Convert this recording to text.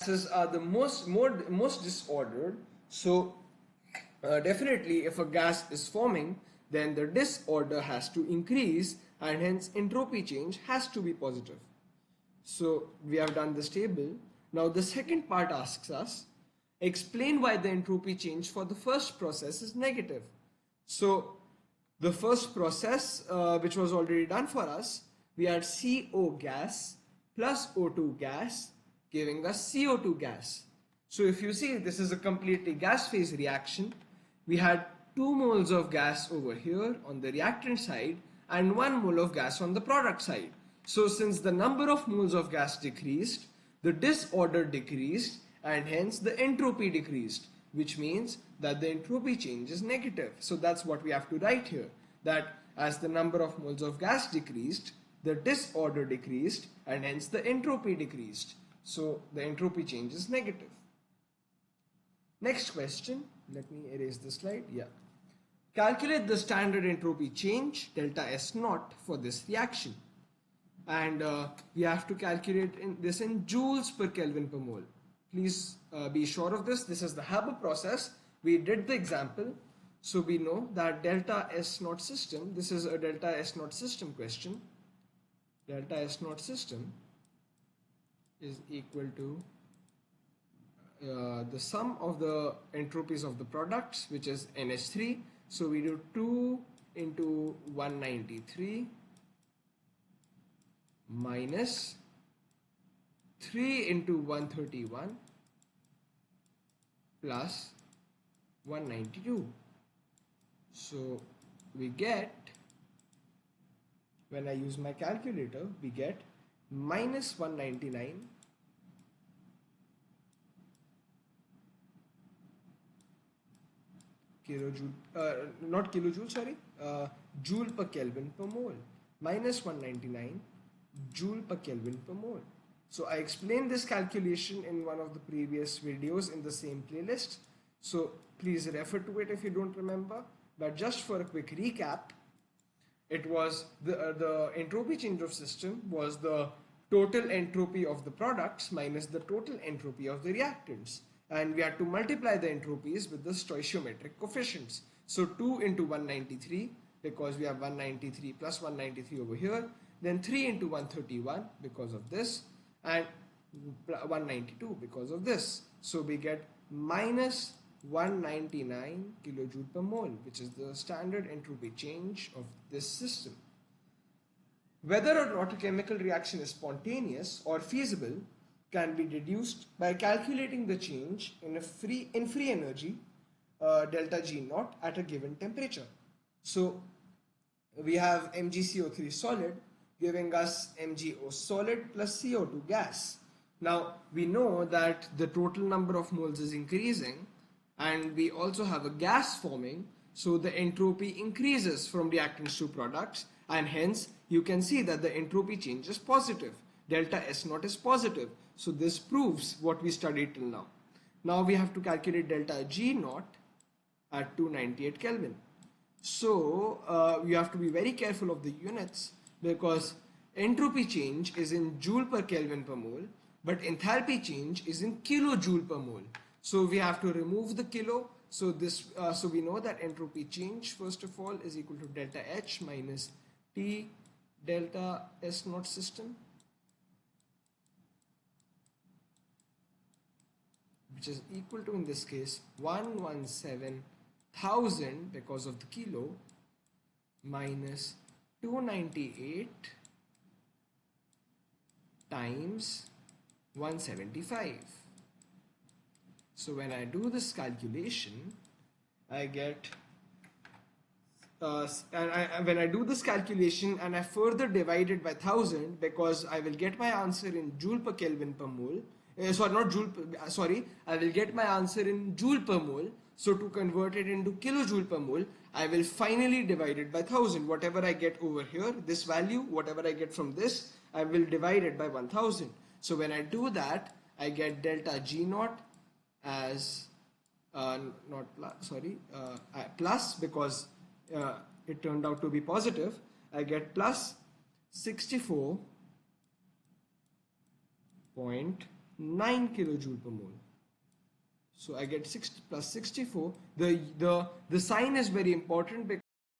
gases are the most disordered. So definitely, if a gas is forming, then the disorder has to increase, and hence entropy change has to be positive. So we have done this table. Now the second part asks us, explain why the entropy change for the first process is negative. So the first process, which was already done for us, we had CO gas plus O2 gas giving us CO2 gas. So if you see, this is a completely gas phase reaction. We had 2 moles of gas over here on the reactant side and 1 mole of gas on the product side. So since the number of moles of gas decreased, the disorder decreased, and hence the entropy decreased, which means that the entropy change is negative. So that's what we have to write here, that as the number of moles of gas decreased, the disorder decreased, and hence the entropy decreased. So the entropy change is negative. Next question, let me erase this slide. Yeah. Calculate the standard entropy change delta S naught for this reaction. And we have to calculate this in joules per Kelvin per mole. Please be sure of this. This is the Haber process. We did the example. So we know that delta S naught system, this is a delta S naught system question. Delta S naught system is equal to the sum of the entropies of the products, which is NH3. So we do 2 into 193 minus 3 into 131 plus 192. So we get, when I use my calculator, we get minus 199 kilojoule, not kilojoule, sorry, joule per Kelvin per mole, minus 199 joule per Kelvin per mole. So I explained this calculation in one of the previous videos in the same playlist. So please refer to it if you don't remember. But just for a quick recap, it was the entropy change of system was the total entropy of the products minus the total entropy of the reactants, and we had to multiply the entropies with the stoichiometric coefficients. So 2 into 193, because we have 193 plus 193 over here, then 3 into 131 because of this, and 192 because of this. So we get minus 199 kilojoule per mole, which is the standard entropy change of this system. Whether or not a chemical reaction is spontaneous or feasible can be deduced by calculating the change in free energy delta G naught at a given temperature. So we have MgCO3 solid giving us MgO solid plus CO2 gas. Now we know that the total number of moles is increasing, and we also have a gas forming, so the entropy increases from reactants to products, and hence you can see that the entropy change is positive. Delta S naught is positive. So this proves what we studied till now. Now we have to calculate delta G naught at 298 Kelvin. So you have to be very careful of the units, because entropy change is in joule per Kelvin per mole, but enthalpy change is in kilojoule per mole. So we have to remove the kilo. So so we know that entropy change first of all is equal to delta H minus T delta S naught system, which is equal to, in this case, 117,000 because of the kilo minus 298 times 175. So when I do this calculation, I get when I do this calculation and I further divide it by 1000, because I will get my answer in joule per Kelvin per mole. Sorry, not joule. Sorry, I will get my answer in joule per mole. So to convert it into kilojoule per mole, I will finally divide it by 1000. Whatever I get over here, this value, whatever I get from this, I will divide it by 1000. So when I do that, I get delta G naught as plus, because it turned out to be positive. I get plus 64.9 9 kilojoule per mole. So I get 6 plus 64. The sign is very important because